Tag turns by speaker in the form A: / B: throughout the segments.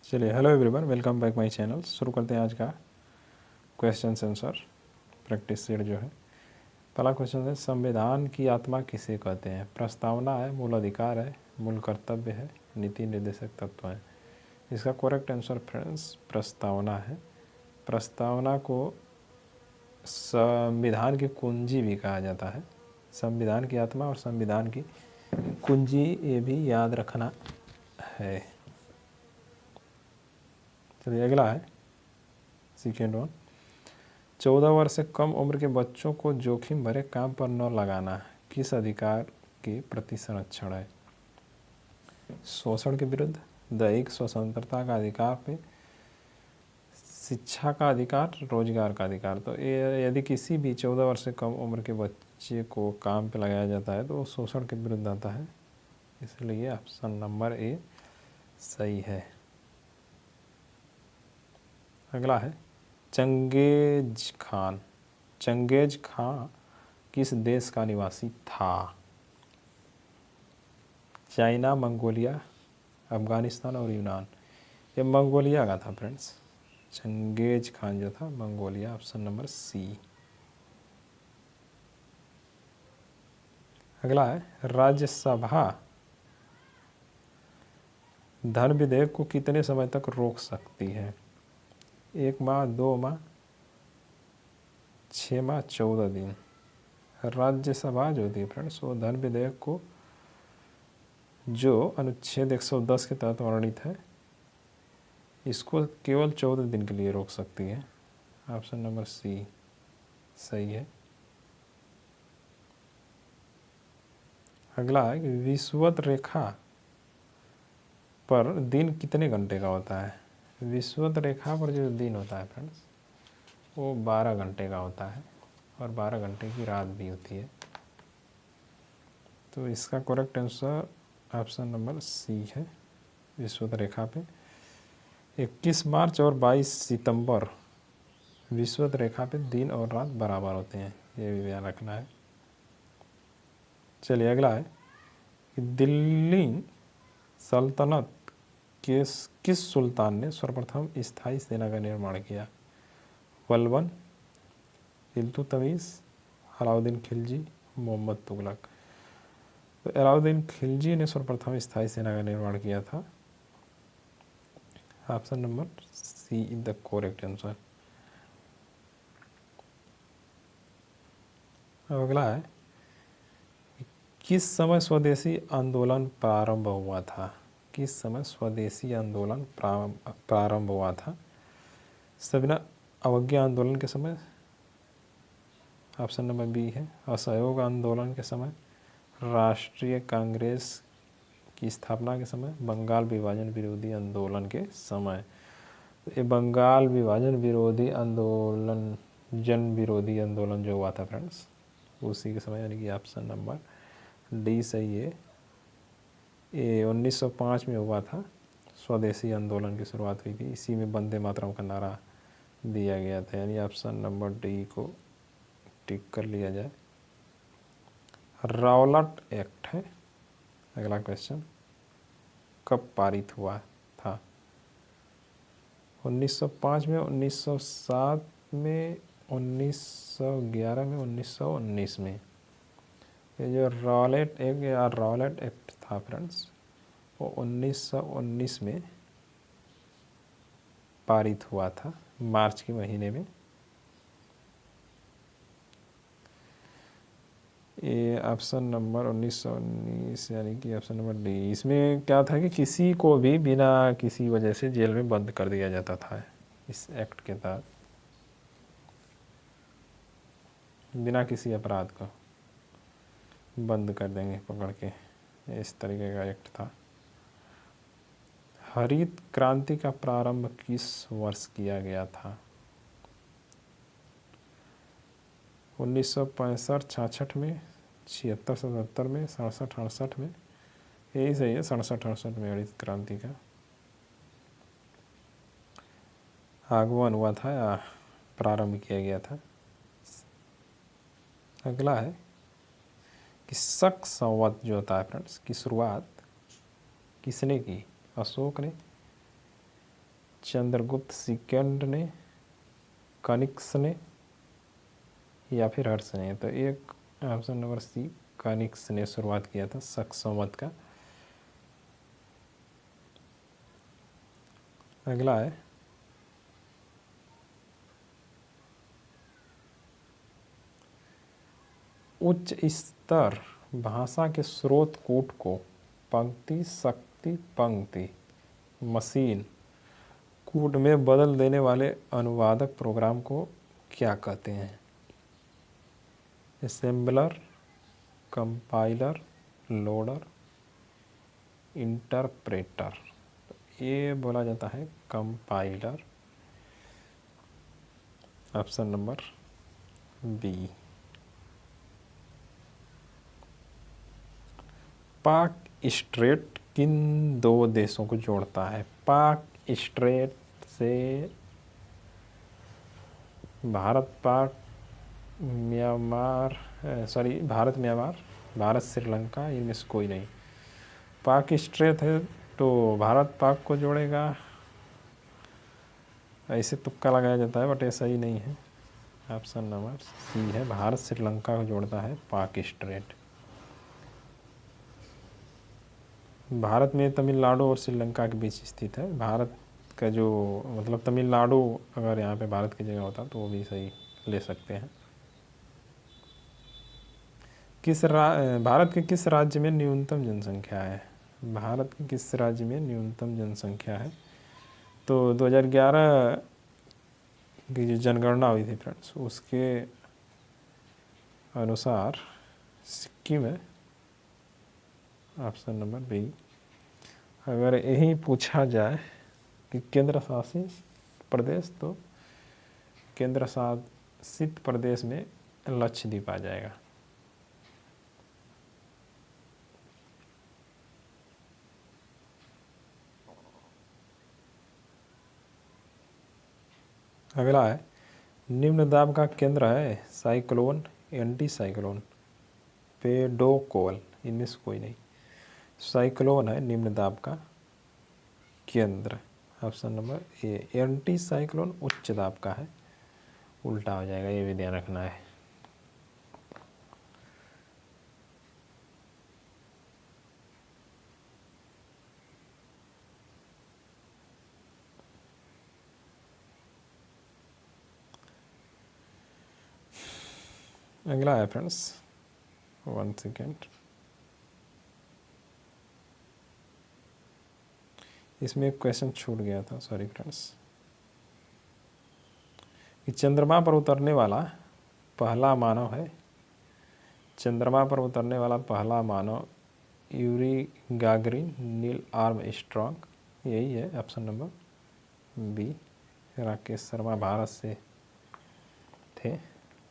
A: चलिए, hello everyone, welcome back my channel. शुरू करते हैं आज का क्वेश्चन आंसर प्रैक्टिस सेट जो है। पहला क्वेश्चन है, संविधान की आत्मा किसे कहते हैं? प्रस्तावना है, मूल अधिकार है, मूल कर्तव्य है, नीति निर्देशक तत्व है। इसका करेक्ट आंसर फ्रेंड्स प्रस्तावना है। प्रस्तावना को संविधान की कुंजी भी कहा जाता है। संविधान की आत्मा और संविधान की कुंजी, ये भी याद रखना है। चलिए अगला है सेकेंड वन। 14 वर्ष से कम उम्र के बच्चों को जोखिम भरे काम पर न लगाना किस अधिकार के प्रति संरक्षण है? शोषण के विरुद्ध, दैहिक स्वतंत्रता का अधिकार पे, शिक्षा का अधिकार, रोजगार का अधिकार। तो ये यदि किसी भी 14 वर्ष से कम उम्र के बच्चे को काम पे लगाया जाता है तो वो शोषण के विरुद्ध आता है, इसलिए ऑप्शन नंबर ए सही है। अगला है चंगेज खान। चंगेज खान किस देश का निवासी था? चाइना, मंगोलिया, अफगानिस्तान और यूनान। ये मंगोलिया का था फ्रेंड्स। चंगेज खान जो था मंगोलिया, ऑप्शन नंबर सी। अगला है राज्यसभा धन विधेयक को कितने समय तक रोक सकती है? 1 माह, 2 माह, 6 माह, 14 दिन। राज्यसभा जो थी फ्रेंड्स वो धन विधेयक को, जो अनुच्छेद 110 के तहत वर्णित है, इसको केवल 14 दिन के लिए रोक सकती है। ऑप्शन नंबर सी सही है। अगला है विषुवत रेखा पर दिन कितने घंटे का होता है? विषुवत रेखा पर जो दिन होता है फ्रेंड्स वो 12 घंटे का होता है और 12 घंटे की रात भी होती है। तो इसका correct answer option number C है। विषुवत रेखा पे 21 मार्च और 22 सितंबर विषुवत रेखा पे दिन और रात बराबर होते हैं, ये भी ध्यान रखना है। चलिए अगला है कि दिल्ली सल्तनत के किस सुल्तान ने सर्वप्रथम स्थायी सेना का निर्माण किया? बलबन, इल्तुतमिश, अलाउद्दीन खिलजी, मोहम्मद तुगलक। तो अलाउद्दीन खिलजी ने सर्वप्रथम स्थायी सेना का निर्माण किया था। Option number C is the correct answer. अगला है किस समय स्वदेशी आंदोलन प्रारंभ हुआ था? किस समय स्वदेशी आंदोलन प्रारंभ हुआ था? सविनय अवज्ञा आंदोलन के समय, ऑप्शन नंबर बी है। असहयोग आंदोलन के समय, राष्ट्रीय कांग्रेस की स्थापना के समय, बंगाल विभाजन विरोधी आंदोलन के समय। ये बंगाल विभाजन विरोधी आंदोलन, जन विरोधी आंदोलन जो हुआ था फ्रेंड्स उसी के समय, यानी कि ऑप्शन नंबर डी सही है। ये 1905 में हुआ था। स्वदेशी आंदोलन की शुरुआत हुई थी, इसी में वंदे मातरम का नारा दिया गया था, यानी ऑप्शन नंबर डी को टिक कर लिया जाए। रावलाट एक्ट है अगला क्वेश्चन, कब पारित हुआ था? 1905 में, 1907 में, 1911 में, 1919 में। ये जो रावलेट एक्ट या रावलेट एक्ट था फ्रेंड्स वो 1919 में पारित हुआ था, मार्च के महीने में। ये ऑप्शन नंबर 1919 यानी कि ऑप्शन नंबर डी। इसमें क्या था कि किसी को भी बिना किसी वजह से जेल में बंद कर दिया जाता था इस एक्ट के तहत, बिना किसी अपराध को बंद कर देंगे पकड़ के, इस तरीके का एक्ट था। हरित क्रांति का प्रारंभ किस वर्ष किया गया था? 1965-66 में, 76-77 में, 67-68 में। यही सही है, 67-68 में हरित क्रांति का आगमन हुआ था या प्रारंभ किया गया था। अगला है कि शक संवत जो होता है फ्रेंड्स की शुरुआत किसने की? अशोक ने, चंद्रगुप्त सेकंड ने, कनिष्क ने, या फिर हर्ष ने? तो एक ऑप्शन नंबर सी, कनिष्क ने शुरुआत किया था शक संवत का। अगला है उच्च स्तर भाषा के स्रोत कूट को पंक्ति शक्ति पंक्ति मशीन कूट में बदल देने वाले अनुवादक प्रोग्राम को क्या कहते हैं? Assembler, compiler, loader, interpreter. ये बोला जाता है कंपाइलर, ऑप्शन नंबर बी। पाक स्ट्रेट किन दो देशों को जोड़ता है? पाक स्ट्रेट से भारत पाक म्यांमार, भारत म्यांमार, भारत श्रीलंका, इनमें से कोई नहीं। पाक स्ट्रेट है तो भारत पाक को जोड़ेगा, ऐसे तुक्का लगाया जाता है बट ऐसा ही नहीं है। ऑप्शन नंबर सी है, भारत श्रीलंका को जोड़ता है पाक स्ट्रेट। भारत में तमिलनाडु और श्रीलंका के बीच स्थित है। भारत का जो मतलब तमिलनाडु अगर यहाँ पे भारत की जगह होता तो वो भी सही ले सकते हैं। भारत के किस राज्य में न्यूनतम जनसंख्या है? भारत के किस राज्य में न्यूनतम जनसंख्या है? तो 2011 की जो जनगणना हुई थी फ्रेंड्स, उसके अनुसार सिक्किम है, ऑप्शन नंबर बी। अगर यही पूछा जाए कि केंद्र शासित प्रदेश, तो केंद्र शासित प्रदेश में लक्षद्वीप आ जाएगा। अगला है निम्न दाब का केंद्र है साइक्लोन, एंटी साइक्लोन, पेडोकोल, इनमें से कोई नहीं। साइक्लोन है निम्न दाब का केंद्र, option number A. Anti cyclone उच्च दाब का है, उल्टा हो जाएगा, ये भी ध्यान रखना है। अगला है फ्रेंड्स, 1 सेकेंड, इसमें एक क्वेश्चन छूट गया था, सॉरी फ्रेंड्स। कि चंद्रमा पर उतरने वाला पहला मानव है, चंद्रमा पर उतरने वाला पहला मानव यूरी गागरिन, नील आर्मस्ट्रॉन्ग, यही है, option number B. Rakesh Sharma Bharat से थे,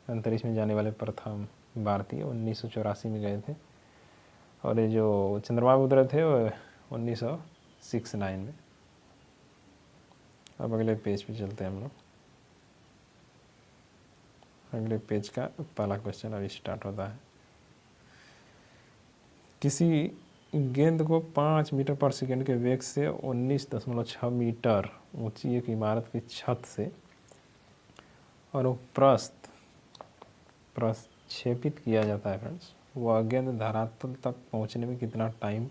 A: अंतरिक्ष में जाने वाले प्रथम भारतीय, 1984 में गए थे। और ये जो चंद्रमा पर उतरे थे वो 1969 में। अब अगले पेज पे चलते हैं हम लोग। अगले पेज का पहला क्वेश्चन अभी स्टार्ट होता है। किसी गेंद को 5 मीटर पर सेकेंड के वेग से 19.6 मीटर ऊंची एक इमारत की छत से अनुप्रस्थ प्रक्षेपित किया जाता है फ्रेंड्स, वह गेंद धरातल तक पहुंचने में कितना टाइम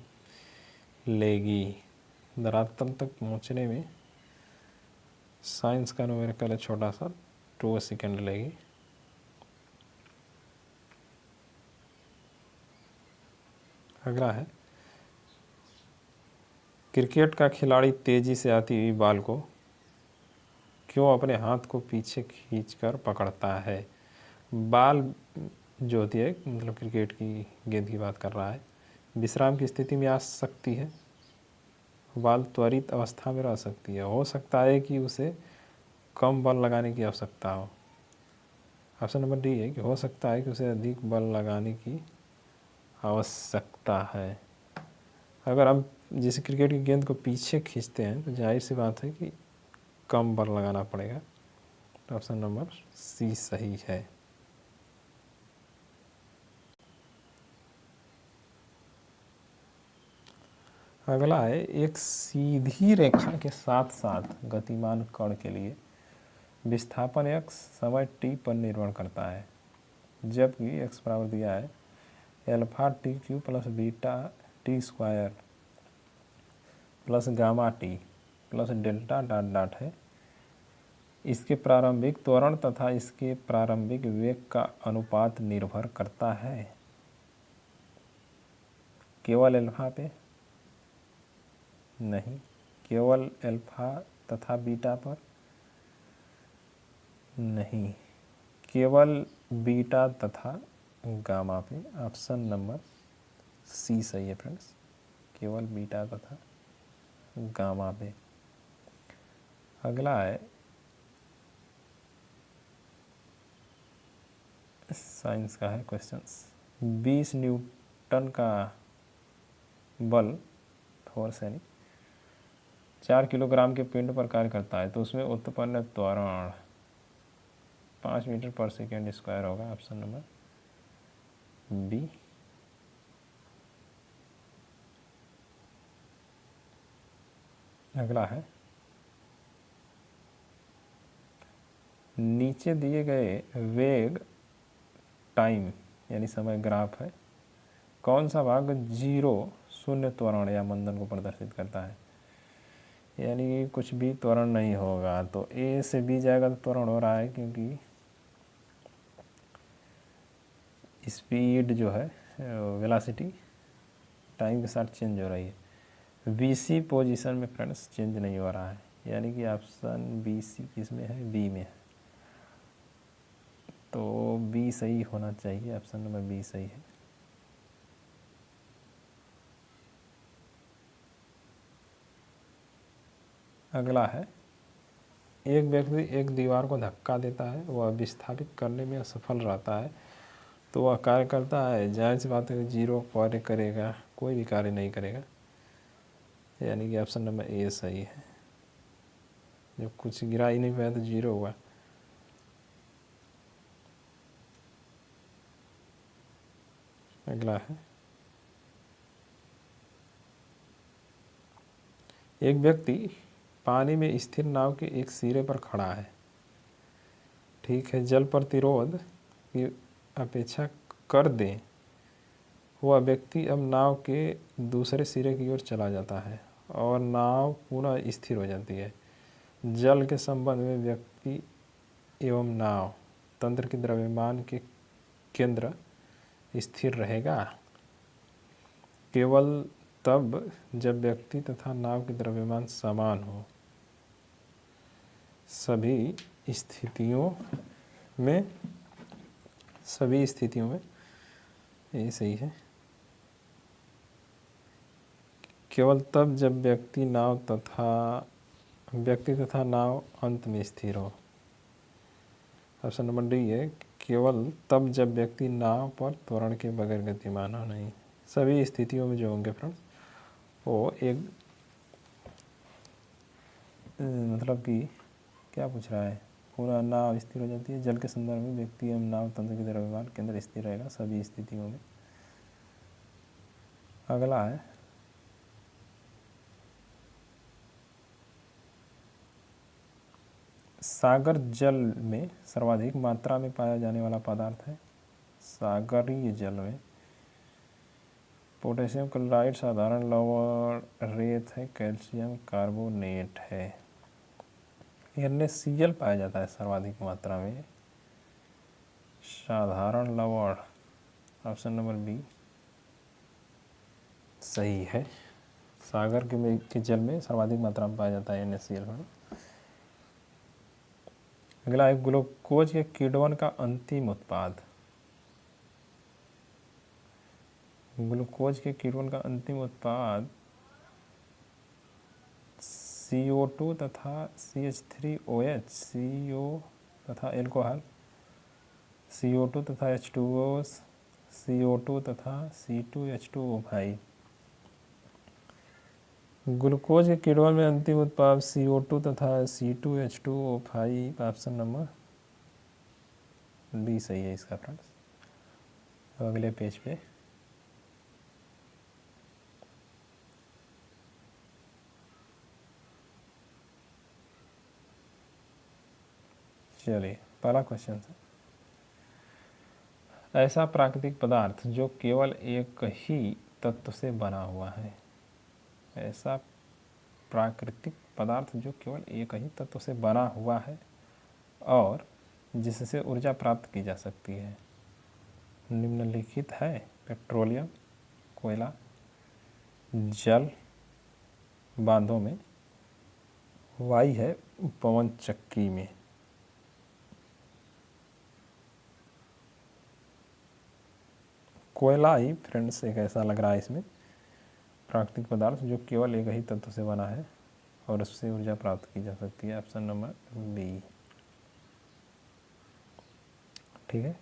A: लेगी? धरातल तक पहुंचने में साइंस का न्यूमेरिकल है छोटा सा, 2 सेकेंड लेगी। अगला है क्रिकेट का खिलाड़ी तेजी से आती हुई बॉल को क्यों अपने हाथ को पीछे खींचकर पकड़ता है? बॉल जो होती है, मतलब क्रिकेट की गेंद की बात कर रहा है, विश्राम की स्थिति में आ सकती है, बॉल त्वरित अवस्था में रह सकती है, हो सकता है कि उसे कम बल लगाने की आवश्यकता हो। ऑप्शन नंबर डी है कि हो सकता है कि उसे अधिक बल लगाने की आवश्यकता है। अगर हम जैसे क्रिकेट की गेंद को पीछे खींचते हैं तो जाहिर सी बात है कि कम बल लगाना पड़ेगा। तो ऑप्शन नंबर सी सही है। अगला है एक सीधी रेखा के साथ साथ गतिमान कण के लिए विस्थापन x समय t पर निर्भर करता है, जबकि x बराबर दिया है alpha T Q plus beta T square plus gamma T plus delta dot dot है। इसके प्रारंभिक त्वरण तथा इसके प्रारंभिक वेग का अनुपात निर्भर करता है केवल अल्फा पे? नहीं, केवल अल्फा तथा बीटा पर? नहीं, केवल बीटा तथा गामा पे। ऑप्शन नंबर सी सही है फ्रेंड्स, केवल बीटा तथा गामा पे। अगला है साइंस का है क्वेश्चंस। 20 न्यूटन का बल फोर्स यानी 4 किलोग्राम के पिंड पर कार्य करता है तो उसमें उत्पन्न त्वरण 5 मीटर पर सेकेंड स्क्वायर होगा। Option number B. अगला है नीचे दिए गए वेग टाइम यानी समय ग्राफ है, कौन सा भाग जीरो शून्य त्वरण या मंदन को प्रदर्शित करता है? यानी कुछ भी त्वरण नहीं होगा, तो ए से बी जाएगा तो त्वरण हो रहा है, क्योंकि स्पीड जो है वेलोसिटी टाइम के साथ चेंज हो रही है। बीसी पोजीशन में फ्रेंड्स चेंज नहीं हो रहा है, यानी कि ऑप्शन बीसी किस में है? बी में है, तो बी सही होना चाहिए। ऑप्शन नंबर बी सही है। अगला है एक व्यक्ति एक दीवार को धक्का देता है, वह विस्थापित करने में असफल रहता है तो वह कार्य करता है? जाहिर सी बात है जीरो कार्य करेगा, कोई भी कार्य नहीं करेगा, यानी कि ऑप्शन नंबर ए सही है। जब कुछ गिरा ही नहीं पाया तो जीरो हुआ। अगला है एक व्यक्ति पानी में स्थिर नाव के एक सिरे पर खड़ा है, ठीक है, जल प्रतिरोध की अपेक्षा कर दें, वह व्यक्ति अब नाव के दूसरे सिरे की ओर चला जाता है और नाव पुनः स्थिर हो जाती है। जल के संबंध में व्यक्ति एवं नाव तंत्र के द्रव्यमान के केंद्र स्थिर रहेगा केवल तब जब व्यक्ति तथा नाव के द्रव्यमान समान हो। सभी स्थितियों में ये सही है। केवल तब जब व्यक्ति तथा नाव अंत में स्थिर हो। ऑप्शन नंबर डी है, केवल तब जब व्यक्ति नाव पर त्वरण के बगैर गतिमान हो। नहीं, सभी स्थितियों में जो होंगे फ्रेंड्स वो एक मतलब कि क्या पूछ रहा है, पूरा नाव स्थिर हो जाती है। जल के संदर्भ में व्यक्ति एवं नाव तंत्र के द्रव्यमान केंद्र स्थिर रहेगा सभी स्थितियों में। अगला है सागर जल में सर्वाधिक मात्रा में पाया जाने वाला पदार्थ है। सागरीय जल में पोटेशियम क्लोराइड, साधारण लवण, रेत है, कैल्शियम कार्बोनेट है। NaCl पाया जाता है सर्वाधिक मात्रा में। साधारण लवण ऑप्शन नंबर बी सही है। सागर के जल में सर्वाधिक मात्रा में पाया जाता है NaCl। अगला है ग्लूकोज के किण्वन का अंतिम उत्पाद। ग्लूकोज के किण्वन का अंतिम उत्पाद CO2 तथा CH3OH, CO तथा एल्कोहल, CO2 तथा H2O, CO2 तथा C2H2O5। ग्लूकोज के किण्वन में अंतिम उत्पाद CO2 तथा C2H2O5। ऑप्शन नंबर बी सही है इसका फ्रेंड्स। अगले पेज पे चलिए पहला क्वेश्चन है, ऐसा प्राकृतिक पदार्थ जो केवल एक ही तत्व से बना हुआ है। ऐसा प्राकृतिक पदार्थ जो केवल एक ही तत्व से बना हुआ है और जिससे ऊर्जा प्राप्त की जा सकती है। निम्नलिखित है पेट्रोलियम, कोयला, जल बांधों में, वायु है पवन चक्की में। कोयला ही फ्रेंड्स एक ऐसा लग रहा है इसमें प्राकृतिक पदार्थ जो केवल एक ही तत्व से बना है और उससे ऊर्जा प्राप्त की जा सकती है। Option number B. ठीक है,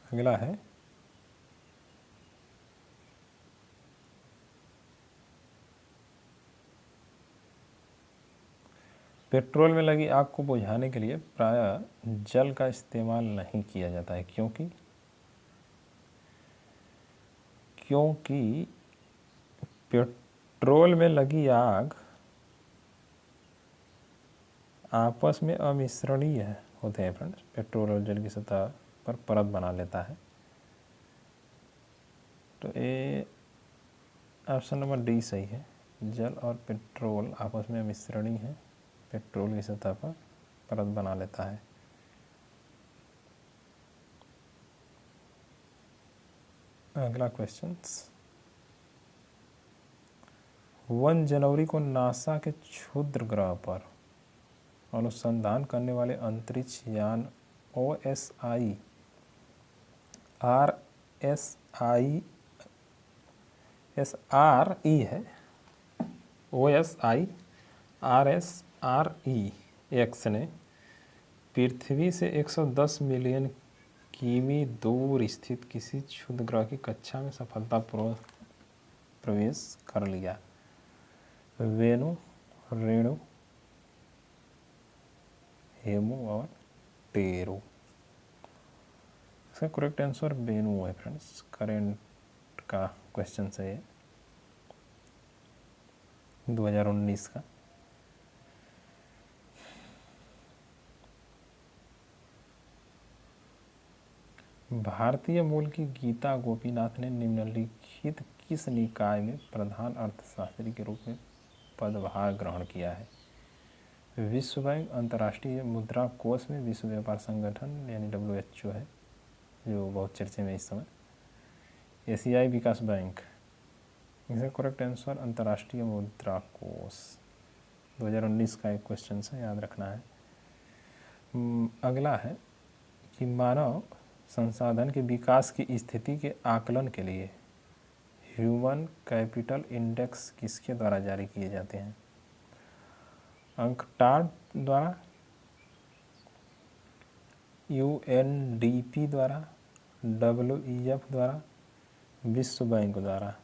A: अगला है पेट्रोल में लगी आग को बुझाने के लिए प्रायः जल का इस्तेमाल नहीं किया जाता है, क्योंकि पेट्रोल में लगी आग आपस में अमिश्रणीय होते हैं फ्रेंड्स। पेट्रोल और जल की सतह पर परत बना लेता है। तो ये ऑप्शन नंबर डी सही है। जल और पेट्रोल आपस में अमिश्रणीय है, पेट्रोल की सतह पर परत बना लेता है। अगला क्वेश्चन, 1 जनवरी को नासा के क्षुद्र ग्रह पर अनुसंधान करने वाले अंतरिक्ष यान OSI RSI है, OSI RSREX ने पृथ्वी से 110 मिलियन किमी दूर स्थित किसी क्षुद्र ग्रह की कक्षा में सफलतापूर्वक प्रवेश कर लिया। वेनु, रेणु, हेमू और टेरू। इसका करेक्ट आंसर वेनु है फ्रेंड्स। करेंट का क्वेश्चन है ये 2019 का। भारतीय मूल की गीता गोपीनाथ ने निम्नलिखित किस निकाय में प्रधान अर्थशास्त्री के रूप में पदभार ग्रहण किया है। विश्व बैंक, अंतर्राष्ट्रीय मुद्रा कोष में, विश्व व्यापार संगठन यानी WHO है जो बहुत चर्चे में इस समय, एशियाई विकास बैंक। इसका करेक्ट आंसर अंतर्राष्ट्रीय मुद्रा कोष। 2019 का एक क्वेश्चन है, याद रखना है। अगला है कि मानव संसाधन के विकास की स्थिति के आकलन के लिए ह्यूमन कैपिटल इंडेक्स किसके द्वारा जारी किए जाते हैं। अंकटाड द्वारा, UNDP द्वारा, WEF द्वारा, विश्व बैंक द्वारा।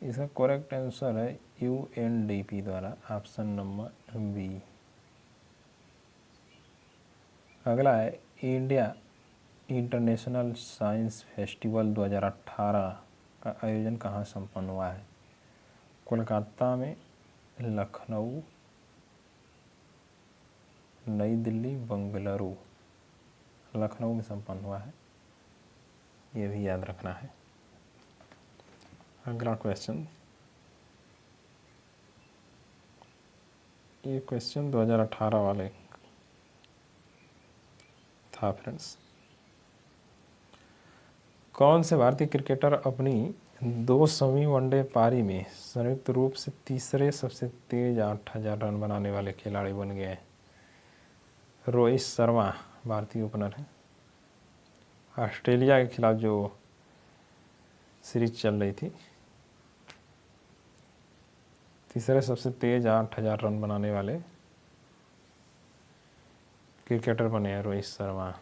A: इसका करेक्ट आंसर है UNDP द्वारा, ऑप्शन नंबर बी। अगला है इंडिया इंटरनेशनल साइंस फेस्टिवल 2018 का आयोजन कहाँ संपन्न हुआ है। कोलकाता में, लखनऊ, नई दिल्ली, बंगलुरु। लखनऊ में संपन्न हुआ है, ये भी याद रखना है। अगला क्वेश्चन, ये क्वेश्चन 2018 वाले था फ्रेंड्स। कौन से भारतीय क्रिकेटर अपनी 200वीं वनडे पारी में संयुक्त रूप से तीसरे सबसे तेज 8000 रन बनाने वाले खिलाड़ी बन गए। रोहित शर्मा भारतीय ओपनर है। ऑस्ट्रेलिया के खिलाफ जो सीरीज चल रही थी, तीसरे सबसे तेज 8000 रन बनाने वाले क्रिकेटर बने हैं रोहित शर्मा।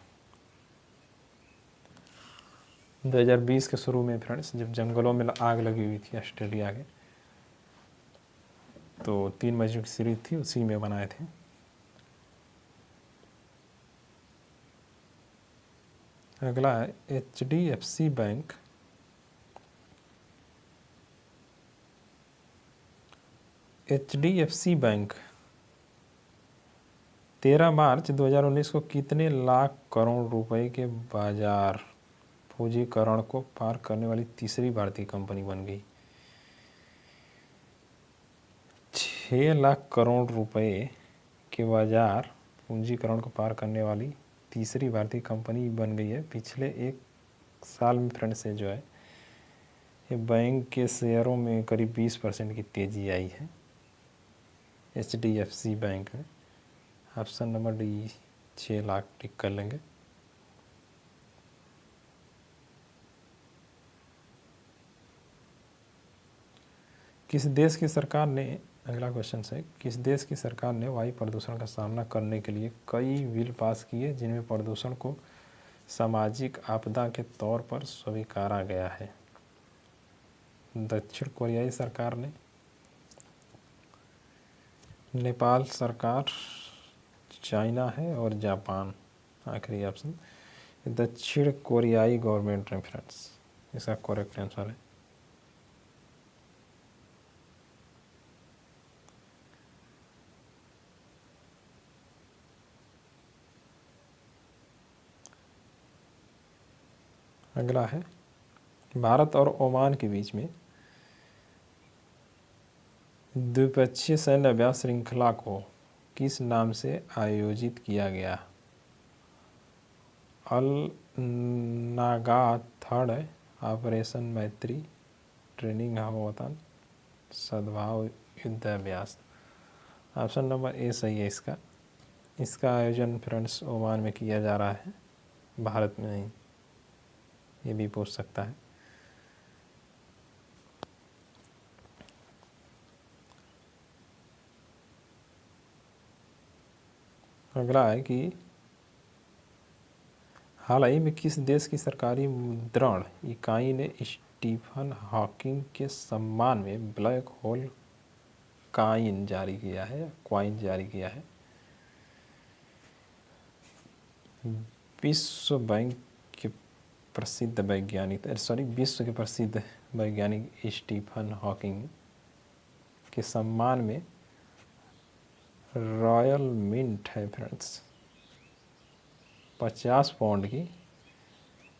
A: 2020 के शुरू में फ्रेंड्स, जब जंगलों में आग लगी हुई थी ऑस्ट्रेलिया के, तो 3 मैचों की सीरीज थी, उसी में बनाए थे। अगला है HDFC बैंक HDFC बैंक 13 मार्च 2019 को कितने लाख करोड़ रुपए के बाजार पूंजीकरण को पार करने वाली तीसरी भारतीय कंपनी बन गई? 6 लाख करोड़ रुपए के बाजार पूंजीकरण को पार करने वाली तीसरी भारतीय कंपनी बन गई है। पिछले एक साल में फ्रेंड से जो है ये बैंक के शेयरों में करीब 20% की तेज़ी आई है HDFC बैंक में। ऑप्शन नंबर डी 6 लाख टिक कर लेंगे। किस देश की सरकार ने, अगला क्वेश्चन है, किस देश की सरकार ने वायु प्रदूषण का सामना करने के लिए कई बिल पास किए जिनमें प्रदूषण को सामाजिक आपदा के तौर पर स्वीकारा गया है? दक्षिण कोरियाई सरकार ने, नेपाल सरकार, चाइना है और जापान। आखिरी ऑप्शन दक्षिण कोरियाई गवर्नमेंट है फ्रेंड्स, इसका करेक्ट आंसर है। अगला है, भारत और ओमान के बीच में द्विपक्षीय सैन्य अभ्यास श्रृंखला को किस नाम से आयोजित किया गया? अल नागा थर्ड, ऑपरेशन मैत्री, ट्रेनिंग हवातन, सद्भाव युद्ध अभ्यास। ऑप्शन नंबर ए सही है इसका। इसका आयोजन फ्रेंड्स ओमान में किया जा रहा है, भारत में नहीं, ये भी पूछ सकता है। अगला है कि हाल ही में किस देश की सरकारी मुद्रण इकाई ने स्टीफन हॉकिंग के सम्मान में ब्लैक होल कॉइन जारी किया है? विश्व के प्रसिद्ध वैज्ञानिक स्टीफन हॉकिंग के सम्मान में रॉयल मिंट है फ्रेंड्स 50 पाउंड की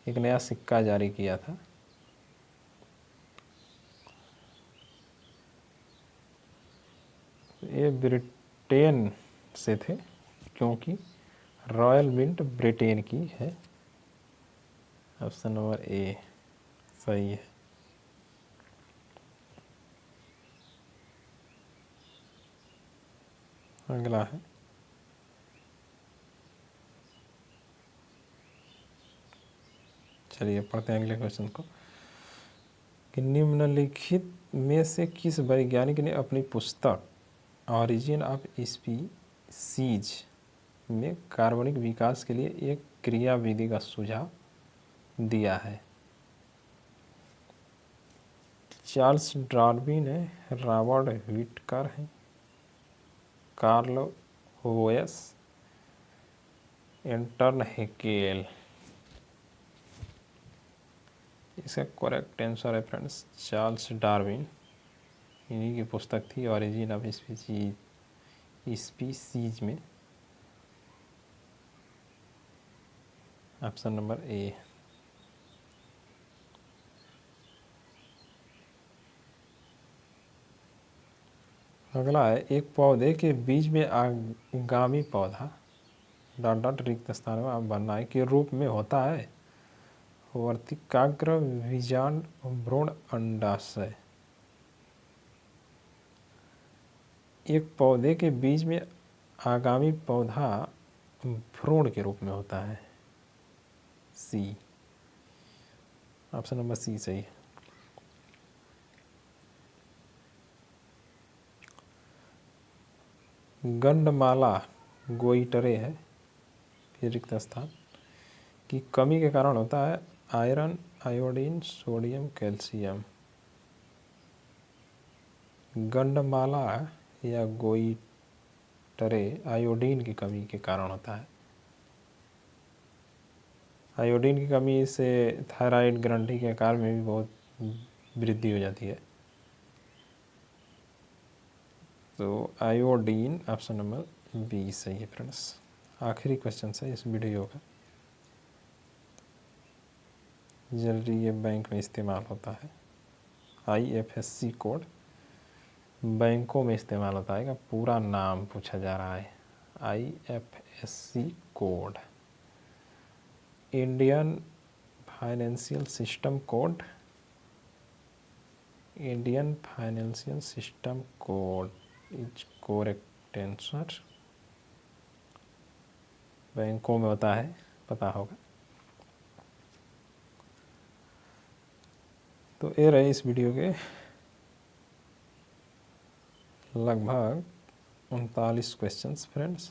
A: एक नया सिक्का जारी किया था। ये ब्रिटेन से थे क्योंकि रॉयल मिंट ब्रिटेन की है। ऑप्शन नंबर ए सही है। अगला है, चलिए पढ़ते हैं अगले क्वेश्चन को कि निम्नलिखित में से किस वैज्ञानिक ने अपनी पुस्तक ऑरिजिन ऑफ स्पीसीज में कार्बनिक विकास के लिए एक क्रियाविधि का सुझाव दिया है? चार्ल्स डार्विन है, रॉबर्ट व्हिटकर है, कार्ल वोयस, एंटन हैकेल। इसका करेक्ट आंसर है फ्रेंड्स चार्ल्स डार्विन। इन्हीं की पुस्तक थी ऑरिजिन ऑफ स्पीसीज में। Option number A. अगला है, एक पौधे के बीज में आगामी पौधा रिक्त स्थान में बनना के रूप में होता है? वर्तिकाग्र, बीजांड, भ्रूण, अंडाशय। एक पौधे के बीज में आगामी पौधा भ्रूण के रूप में होता है, सी। ऑप्शन नंबर सी सही है। गंडमाला गोइटरे है रिक्त स्थान की कमी के कारण होता है? Iron, iodine, sodium, calcium. गंडमाला या गोइटरे आयोडीन की कमी के कारण होता है। आयोडीन की कमी से थायराइड ग्रंथि के आकार में भी बहुत वृद्धि हो जाती है। तो आयोडीन ऑप्शन नंबर बी सही है फ्रेंड्स। आखिरी क्वेश्चन है इस वीडियो का। जनरली ये बैंक में इस्तेमाल होता है, IFSC कोड बैंकों में इस्तेमाल होता है। का पूरा नाम पूछा जा रहा है। IFSC code, Indian financial system code, Indian financial system code is correct answer. बैंकों में होता है, पता होगा। तो ये रहे इस वीडियो के लगभग 39 क्वेश्चंस फ्रेंड्स।